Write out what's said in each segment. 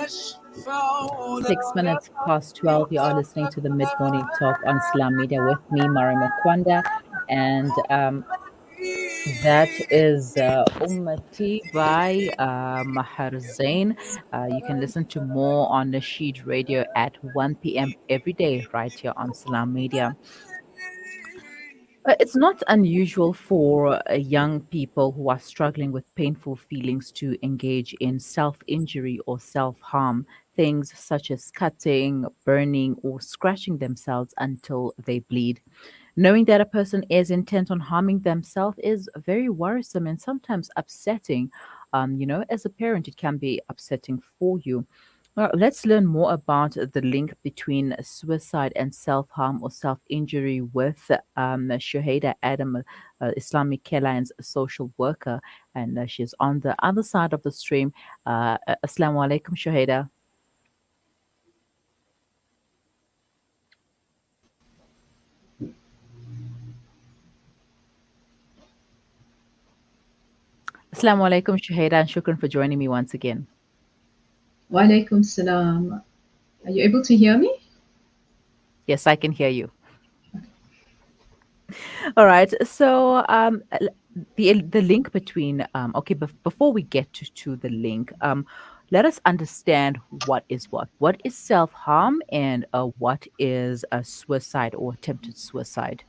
6 minutes past 12. You are listening to the Mid Morning Talk on Islam Media with me, Mara Makwanda. And that is Ummati by Mahar Zain. You can listen to more on Nasheed Radio at 1 p.m. every day, right here on Islam Media. It's not unusual for young people who are struggling with painful feelings to engage in self injury or self harm, things such as cutting, burning, or scratching themselves until they bleed. Knowing that a person is intent on harming themselves is very worrisome and sometimes upsetting. As a parent, it can be upsetting for you. Let's learn more about the link between suicide and self harm or self injury with Shuhaida Adam, Islamic Careline's social worker, and she's on the other side of the stream. Assalamu alaikum, Shuhaida. Assalamu alaikum, Shuhaida, and shukran for joining me once again. Wa alaikum salam. Are you able to hear me? Yes, I can hear you. All right. So the link between before we get to the link, let us understand what is what. What is self harm and what is a suicide or attempted suicide?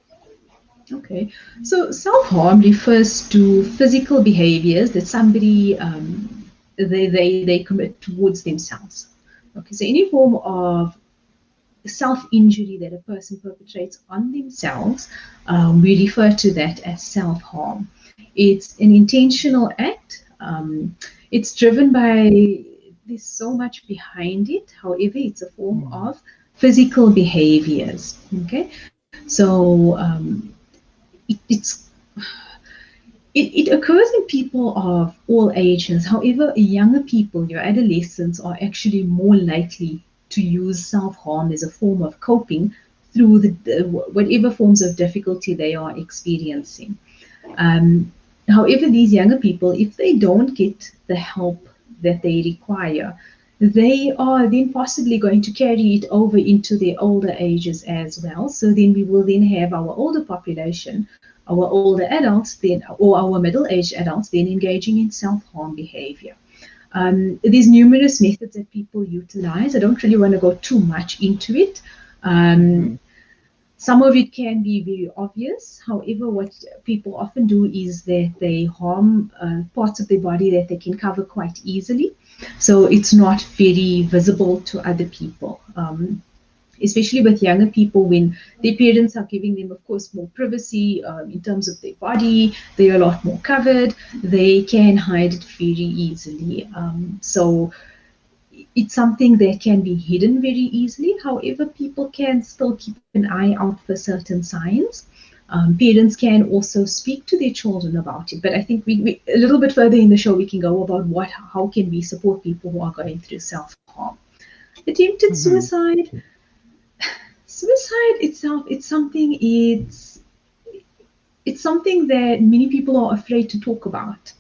Okay. So self-harm refers to physical behaviors that somebody they commit towards themselves. Okay. So any form of self-injury that a person perpetrates on themselves, we refer to that as self-harm. It's an intentional act. It's driven by, there's so much behind it. However, it's a form of physical behaviors. Okay, so it occurs in people of all ages. However, younger people, your adolescents, are actually more likely to use self-harm as a form of coping through whatever forms of difficulty they are experiencing. However, these younger people, if they don't get the help that they require, they are then possibly going to carry it over into their older ages as well. So then we will then have our older population, our older adults then, or our middle-aged adults then engaging in self-harm behavior. There's numerous methods that people utilize. I don't really want to go too much into it. Some of it can be very obvious. However, what people often do is that they harm parts of their body that they can cover quite easily. So it's not very visible to other people. Especially with younger people, when their parents are giving them, of course, more privacy in terms of their body, they're a lot more covered, they can hide it very easily. So it's something that can be hidden very easily. However, people can still keep an eye out for certain signs. Parents can also speak to their children about it. But I think we a little bit further in the show, we can go about how can we support people who are going through self-harm. Attempted suicide. Suicide itself, it's something that many people are afraid to talk about,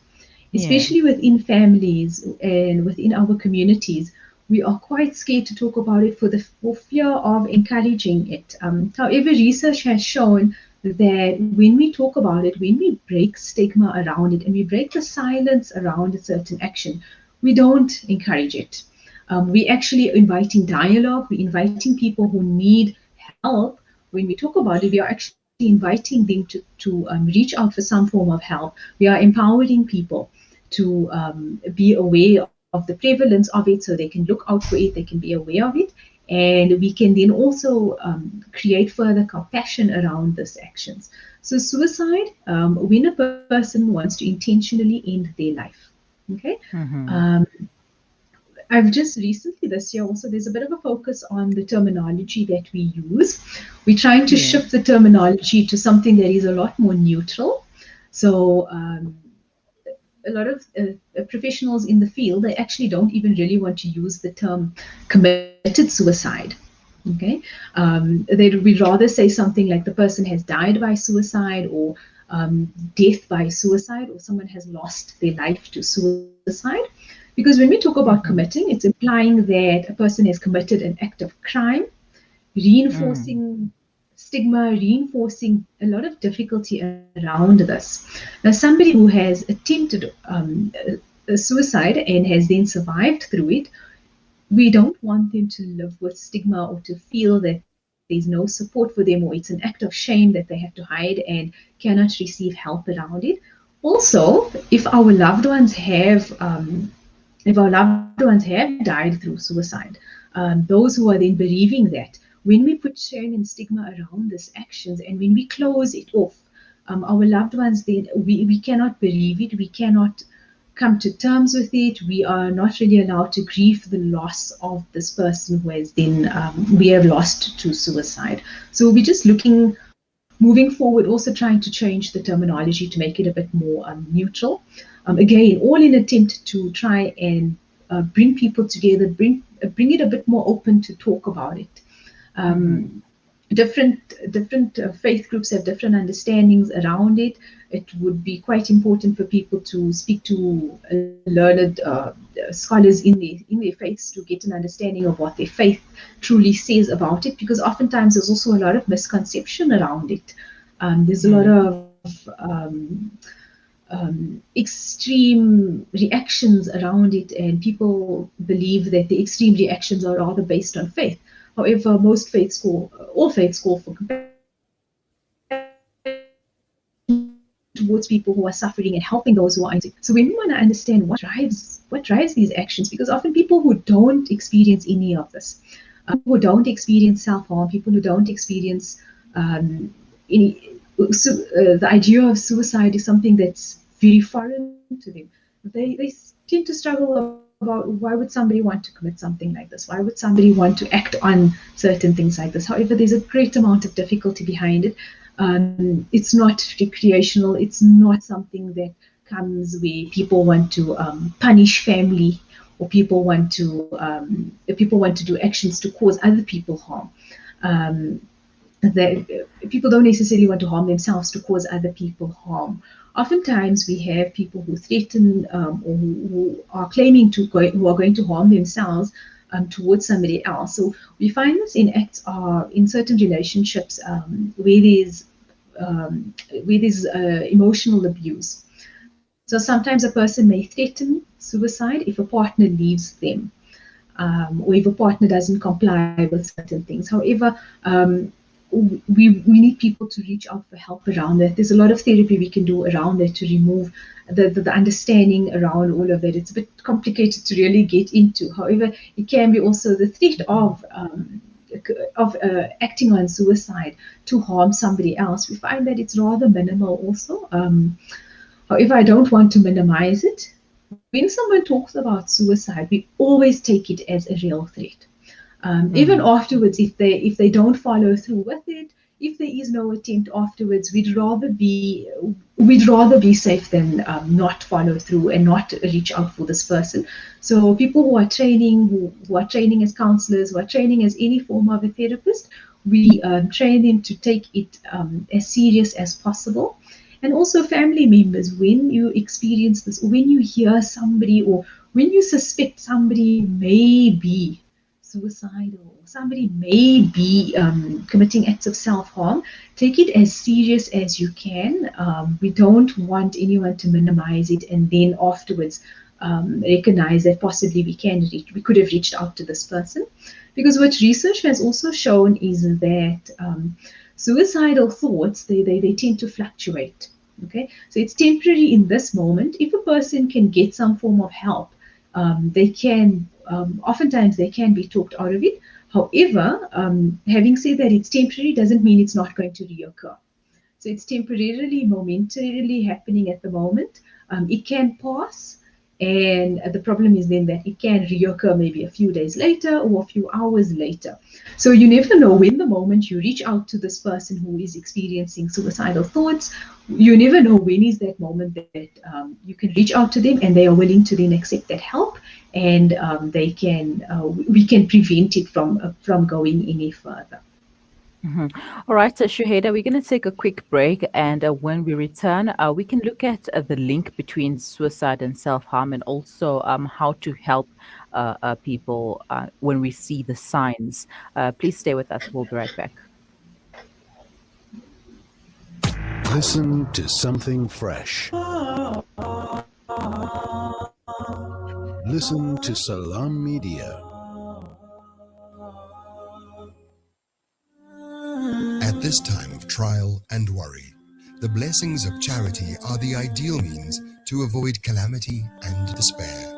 especially within families and within our communities. We are quite scared to talk about it for fear of encouraging it. However, research has shown that when we talk about it, when we break stigma around it and we break the silence around a certain action, we don't encourage it. We're actually inviting dialogue, we're inviting people who need help. When we talk about it, we are actually inviting them to reach out for some form of help. We are empowering people to be aware of the prevalence of it so they can look out for it, they can be aware of it, and we can then also create further compassion around these actions. So suicide, when a person wants to intentionally end their life, okay? I've just recently this year also, there's a bit of a focus on the terminology that we use. We're trying to shift the terminology to something that is a lot more neutral. So a lot of professionals in the field, they actually don't even really want to use the term committed suicide. Okay, we'd rather say something like the person has died by suicide, or death by suicide, or someone has lost their life to suicide. Because when we talk about Mm-hmm. committing, it's implying that a person has committed an act of crime, Mm. reinforcing stigma, reinforcing a lot of difficulty around this. Now, somebody who has attempted a suicide and has then survived through it, we don't want them to live with stigma or to feel that there's no support for them, or it's an act of shame that they have to hide and cannot receive help around it. Also, if our loved ones have died through suicide, those who are then bereaving that, when we put shame and stigma around these actions and when we close it off, our loved ones, then we cannot bereave it, we cannot come to terms with it. We are not really allowed to grieve the loss of this person who has then we have lost to suicide. So we're just looking, moving forward, also trying to change the terminology to make it a bit more neutral. Again, all in attempt to try and bring people together, bring it a bit more open to talk about it. Mm-hmm. Um, different faith groups have different understandings around it. It would be quite important for people to speak to learned scholars in their faiths to get an understanding of what their faith truly says about it, because oftentimes there's also a lot of misconception around it. There's a lot Mm-hmm. of extreme reactions around it, and people believe that the extreme reactions are rather based on faith. However, all faiths call for compassion towards people who are suffering and helping those who are in need. So when we want to understand what drives these actions, because often people who don't experience any of this, people who don't experience self-harm, people who don't experience any, the idea of suicide is something that's very foreign to them. They tend to struggle about why would somebody want to commit something like this? Why would somebody want to act on certain things like this? However, there's a great amount of difficulty behind it. It's not recreational. It's not something that comes where people want to punish family, or people want to do actions to cause other people harm. Um, that people don't necessarily want to harm themselves to cause other people harm. Oftentimes, we have people who threaten or who are claiming who are going to harm themselves towards somebody else. So we find this in acts in certain relationships where there's emotional abuse. So sometimes a person may threaten suicide if a partner leaves them, or if a partner doesn't comply with certain things. However, we need people to reach out for help around that. There's a lot of therapy we can do around that to remove the understanding around all of it. It's a bit complicated to really get into. However, it can be also the threat of acting on suicide to harm somebody else. We find that it's rather minimal also. However, I don't want to minimize it. When someone talks about suicide, we always take it as a real threat. Even Mm-hmm. afterwards, if they don't follow through with it, if there is no attempt afterwards, we'd rather be safe than not follow through and not reach out for this person. So people who are training, who are training as counselors, who are training as any form of a therapist, we train them to take it as serious as possible. And also family members, when you experience this, when you hear somebody, or when you suspect somebody may be suicidal, somebody may be committing acts of self-harm, take it as serious as you can. We don't want anyone to minimize it and then afterwards recognize that possibly we could have reached out to this person. Because what research has also shown is that suicidal thoughts, they tend to fluctuate. Okay, so it's temporary in this moment. If a person can get some form of help, they can oftentimes they can be talked out of it. However, having said that, it's temporary doesn't mean it's not going to reoccur. So it's temporarily, momentarily happening at the moment. It can pass, and the problem is then that it can reoccur maybe a few days later or a few hours later. So you never know when the moment you reach out to this person who is experiencing suicidal thoughts, you never know when is that moment that you can reach out to them and they are willing to then accept that help, and we can prevent it from going any further. Mhm. All right, so Shuhaida, we're going to take a quick break. And when we return, we can look at the link between suicide and self harm, and also how to help people when we see the signs. Please stay with us. We'll be right back. Listen to something fresh. Listen to Salam Media. At this time of trial and worry, the blessings of charity are the ideal means to avoid calamity and despair.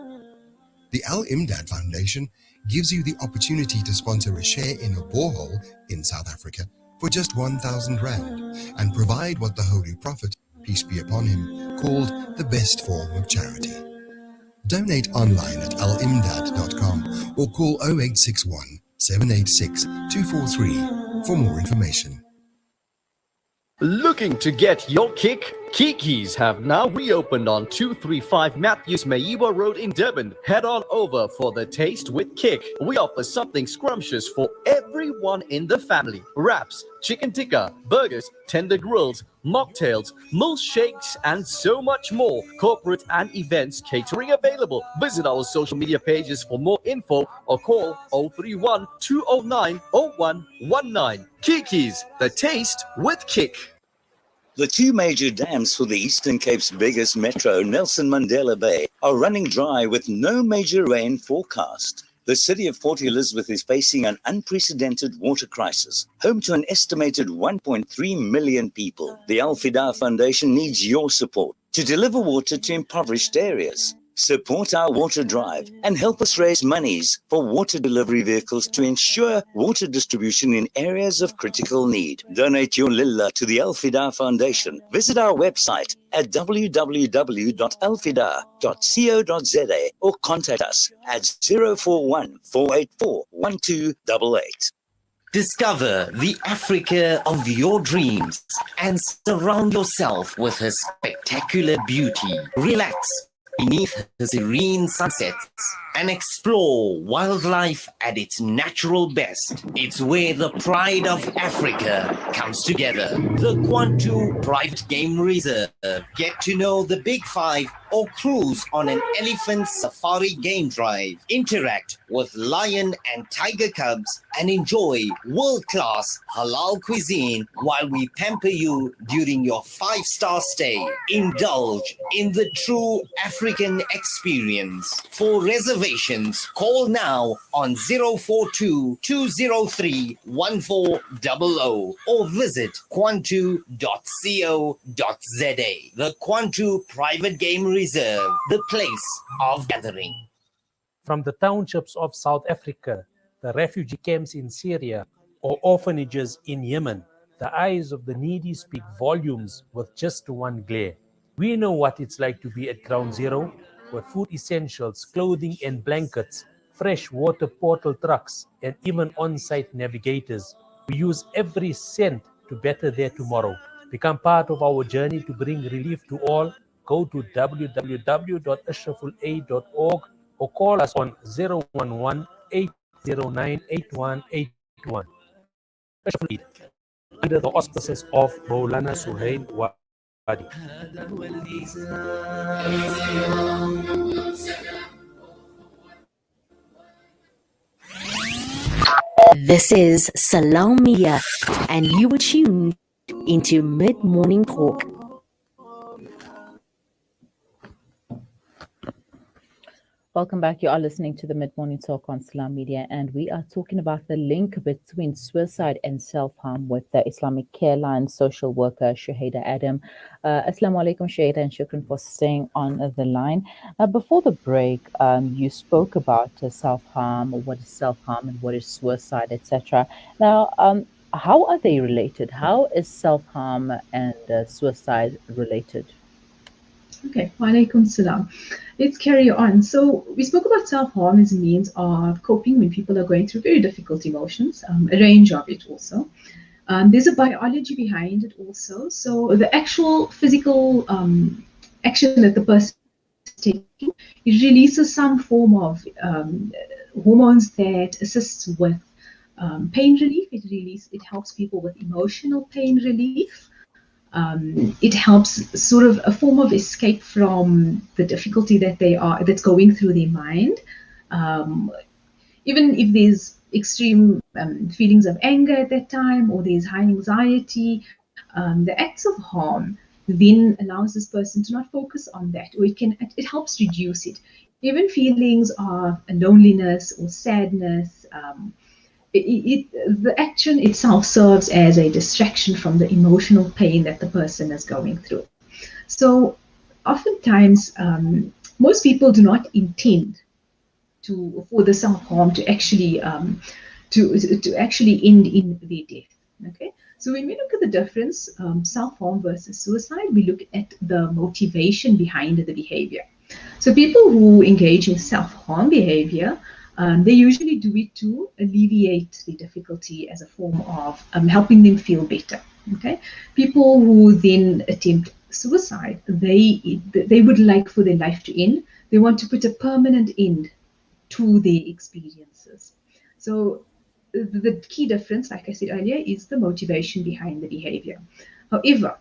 The Al Imdad Foundation gives you the opportunity to sponsor a share in a borehole in South Africa for just 1,000 Rand and provide what the Holy Prophet, peace be upon him, called the best form of charity. Donate online at alimdad.com or call 0861 786 243 for more information. Looking to get your kick? Kiki's have now reopened on 235 Matthews Maiwa Road in Durban. Head on over for the Taste with Kick. We offer something scrumptious for everyone in the family. Wraps, chicken tikka, burgers, tender grills, mocktails, milkshakes, and so much more. Corporate and events catering available. Visit our social media pages for more info or call 031 209 0119. Kiki's, the Taste with Kick. The two major dams for the Eastern Cape's biggest metro, Nelson Mandela Bay, are running dry with no major rain forecast. The city of Port Elizabeth is facing an unprecedented water crisis, home to an estimated 1.3 million people. The Al Fida Foundation needs your support to deliver water to impoverished areas. Support our water drive and help us raise monies for water delivery vehicles to ensure water distribution in areas of critical need. Donate your lilla to the Al Fida Foundation. Visit our website at www.alfida.co.za or contact us at 041 484 1288. Discover the Africa of your dreams and surround yourself with her spectacular beauty. Relax beneath the serene sunsets and explore wildlife at its natural best. It's where the pride of Africa comes together. The Kwantu Private Game Reserve. Get to know the Big Five or cruise on an elephant safari game drive. Interact with lion and tiger cubs and enjoy world-class halal cuisine while we pamper you during your 5-star stay. Indulge in the true African experience. For reservations, call now on 042 203 1400 or visit kwantu.co.za. The Kwantu Private Game Reserve, the place of gathering. From the townships of South Africa, the refugee camps in Syria, or orphanages in Yemen, the eyes of the needy speak volumes with just one glare. We know what it's like to be at ground zero, with food essentials, clothing and blankets, fresh water portal trucks, and even on-site navigators. We use every cent to better their tomorrow. Become part of our journey to bring relief to all. Go to www.ashrafulaid.org or call us on 011-809-8181. Ashraful Aid, under the auspices of Maulana Suhail Wadi. This is Salam Media, and you are tuned into Mid-Morning Talk. Welcome back. You are listening to the Mid-Morning Talk on Salam Media, and we are talking about the link between suicide and self-harm with the Islamic Careline social worker, Shuhaida Adam. Assalamu alaikum, Shuhaida, and shukran for staying on the line. Before the break, you spoke about self-harm, what is self-harm and what is suicide, etc. Now, how are they related? How is self-harm and suicide related? Okay, walaikum salam. Let's carry on. So we spoke about self-harm as a means of coping when people are going through very difficult emotions, a range of it also. There's a biology behind it also. So the actual physical action that the person is taking, it releases some form of hormones that assists with pain relief. It helps people with emotional pain relief. It helps sort of a form of escape from the difficulty that's going through their mind. Even if there's extreme feelings of anger at that time, or there's high anxiety, the acts of harm then allows this person to not focus on that, or it helps reduce it. Even feelings of loneliness or sadness, the action itself serves as a distraction from the emotional pain that the person is going through. So oftentimes, most people do not intend for the self-harm to actually end in their death. Okay, so when we look at the difference, self-harm versus suicide, we look at the motivation behind the behavior. So people who engage in self-harm behavior, they usually do it to alleviate the difficulty as a form of helping them feel better. Okay, people who then attempt suicide, they would like for their life to end. They want to put a permanent end to their experiences. So the key difference, like I said earlier, is the motivation behind the behavior. However,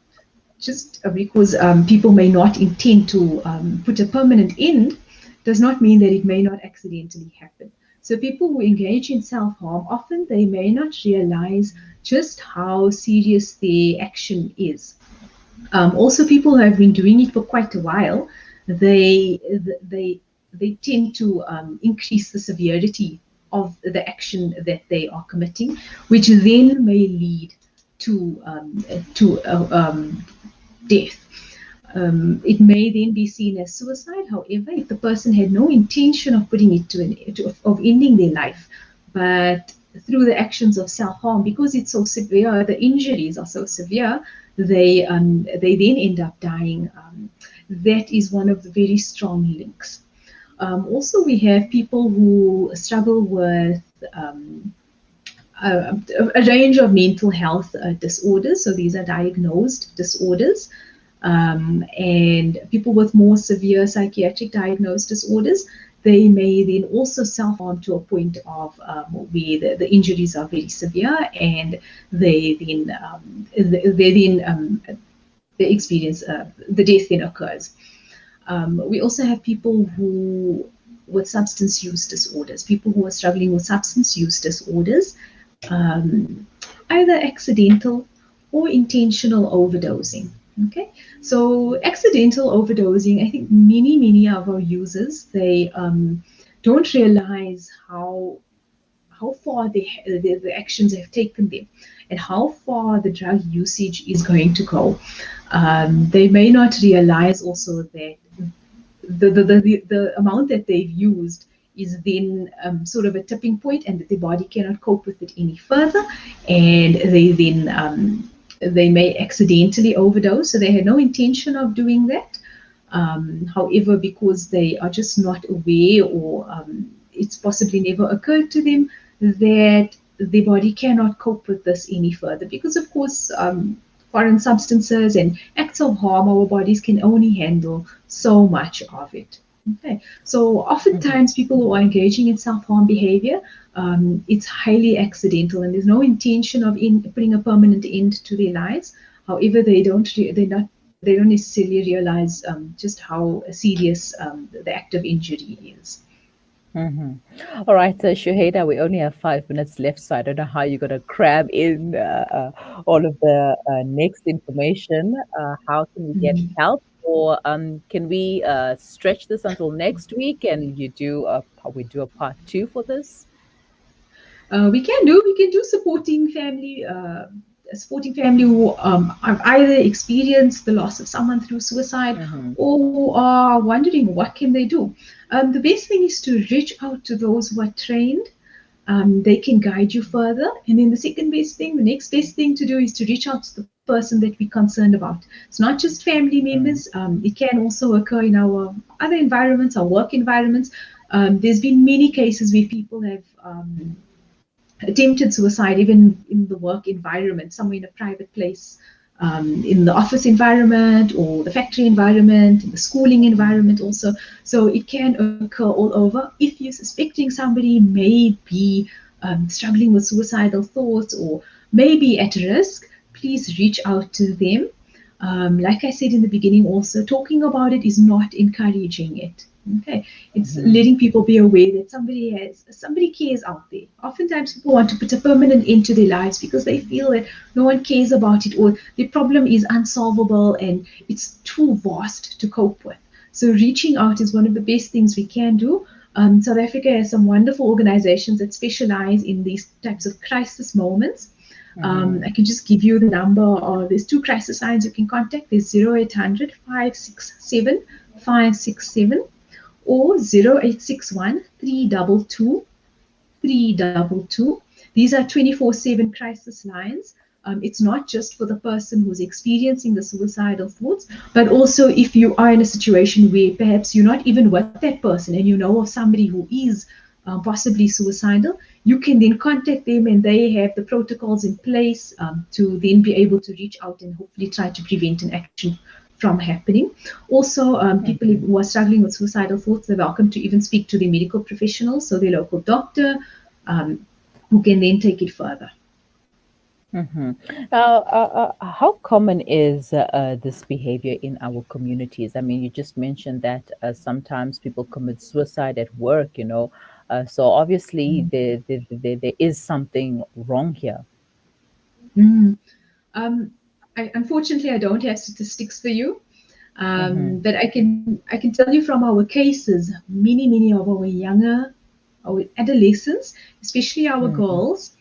just because people may not intend to put a permanent end, does not mean that it may not accidentally happen. So people who engage in self-harm, often they may not realize just how serious their action is. Also, people who have been doing it for quite a while, they tend to increase the severity of the action that they are committing, which then may lead to death. It may then be seen as suicide. However, if the person had no intention of putting it of ending their life, but through the actions of self-harm, because it's so severe, the injuries are so severe, they then end up dying. That is one of the very strong links. Also, we have people who struggle with a range of mental health disorders. So these are diagnosed disorders. And people with more severe psychiatric diagnosed disorders, they may then also self-harm to a point of where the injuries are very severe, and they experience the death then occurs. We also have people with substance use disorders, people who are struggling with substance use disorders, either accidental or intentional overdosing. Okay, so accidental overdosing, I think many of our users, they don't realize how far the actions have taken them and how far the drug usage is going to go. They may not realize also that the amount that they've used is then sort of a tipping point, and that the body cannot cope with it any further, and they then they may accidentally overdose. So they had no intention of doing that. However, because they are just not aware, or it's possibly never occurred to them that the body cannot cope with this any further, because of course foreign substances and acts of harm, our bodies can only handle so much of it. Okay, so oftentimes people who are engaging in self-harm behavior, it's highly accidental, and there's no intention of putting a permanent end to their lives. However, they don't necessarily realize just how serious the act of injury is. All right, Shuhaida, we only have 5 minutes left, so I don't know how you're going to cram in all of the next information. How can we get help? Or can we stretch this until next week, and we do a part 2 for this? We can do supporting family who have either experienced the loss of someone through suicide, or are wondering what can they do. The best thing is to reach out to those who are trained. They can guide you further. And then the next best thing to do is to reach out to the person that we're concerned about. It's not just family members. It can also occur in our other environments, our work environments. There's been many cases where people have attempted suicide, even in the work environment, somewhere in a private place, in the office environment, or the factory environment, in the schooling environment also. So it can occur all over. If you're suspecting somebody may be struggling with suicidal thoughts or maybe at risk, please reach out to them. Like I said in the beginning, also talking about it is not encouraging it. Okay, it's letting people be aware that somebody cares out there. Oftentimes, people want to put a permanent end to their lives because they feel that no one cares about it or the problem is unsolvable and it's too vast to cope with. So, reaching out is one of the best things we can do. South Africa has some wonderful organizations that specialize in these types of crisis moments. I can just give you the number. There's two crisis lines you can contact. There's 0800 567 567 or 0861 322 322. These are 24/7 crisis lines. It's not just for the person who's experiencing the suicidal thoughts, but also if you are in a situation where perhaps you're not even with that person and you know of somebody who is possibly suicidal, you can then contact them and they have the protocols in place to then be able to reach out and hopefully try to prevent an action from happening. Also, people who are struggling with suicidal thoughts, they're welcome to even speak to their medical professionals, so their local doctor, who can then take it further. How common is this behavior in our communities? I mean, you just mentioned that sometimes people commit suicide at work, so obviously there is something wrong here. Mm. Unfortunately, I don't have statistics for you, but I can tell you from our cases, many of our adolescents, especially our girls,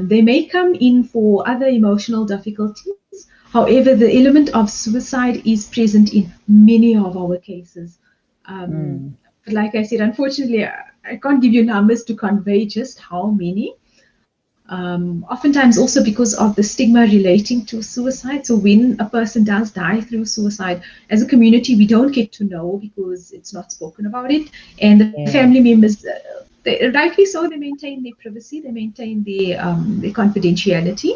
they may come in for other emotional difficulties. However, the element of suicide is present in many of our cases. But like I said, unfortunately, I can't give you numbers to convey just how many. Oftentimes also because of the stigma relating to suicide. So when a person does die through suicide, as a community, we don't get to know because it's not spoken about it. And the family members, rightly so, they maintain their privacy, they maintain their confidentiality.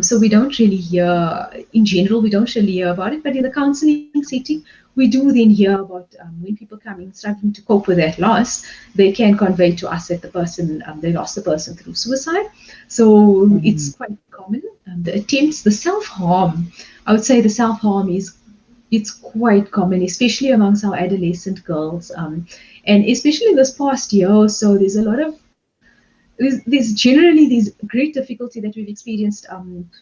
So we don't really hear, in general, we don't really hear about it. But in the counseling setting, we do then hear about when people come in struggling to cope with that loss, they can convey to us that the person, they lost the person through suicide. So it's quite common. The attempts, the self-harm, I would say the self-harm it's quite common, especially amongst our adolescent girls. And especially in this past year or so, there's a lot of there's generally this great difficulty that we've experienced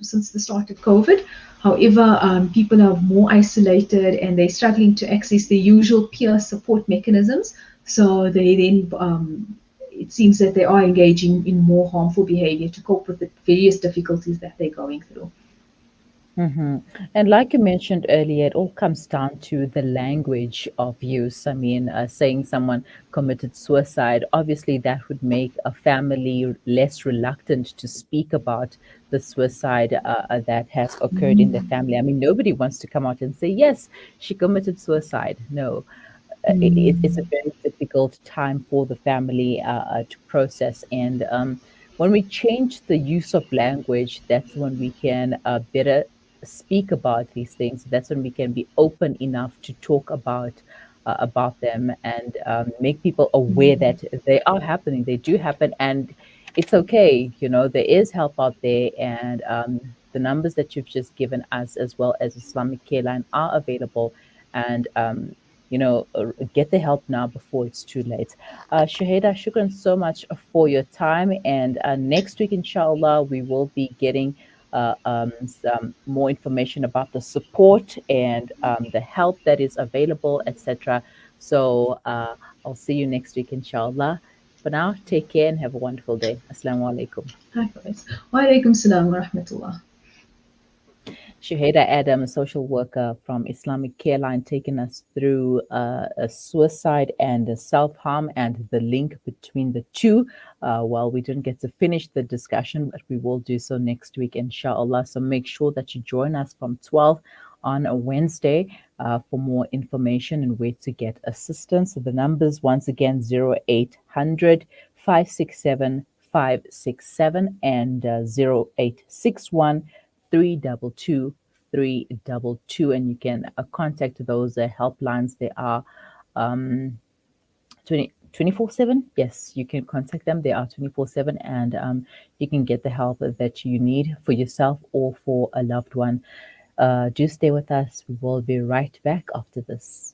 since the start of COVID. However, people are more isolated and they're struggling to access the usual peer support mechanisms. So they then, it seems that they are engaging in more harmful behavior to cope with the various difficulties that they're going through. And like you mentioned earlier, it all comes down to the language of use. I mean, saying someone committed suicide, obviously that would make a family less reluctant to speak about the suicide that has occurred in the family. I mean, nobody wants to come out and say, yes, she committed suicide. No, it's a very difficult time for the family to process. And when we change the use of language, that's when we can better speak about these things. That's when we can be open enough to talk about them and make people aware that they are happening. They do happen, and it's okay. There is help out there, and the numbers that you've just given us, as well as Islamic Careline, are available. And get the help now before it's too late. Shuhaida, shukran so much for your time. And next week, inshallah, we will be getting some more information about the support and the help that is available, etc. So I'll see you next week, inshallah. For now, take care and have a wonderful day. Assalamu alaikum. Likewise. Wa alaikum salam wa rahmatullah. Shuhaida Adam, a social worker from Islamic Careline, taking us through a suicide and a self-harm and the link between the two. Well, we didn't get to finish the discussion, but we will do so next week, inshallah. So make sure that you join us from 12 on a Wednesday for more information and where to get assistance. So the numbers, once again, 0800 567 567 and 0861 322 322, and you can contact those helplines. They are 20 24/7. Yes, you can contact them. They are 24/7, and you can get the help that you need for yourself or for a loved one. Do stay with us. We will be right back after this.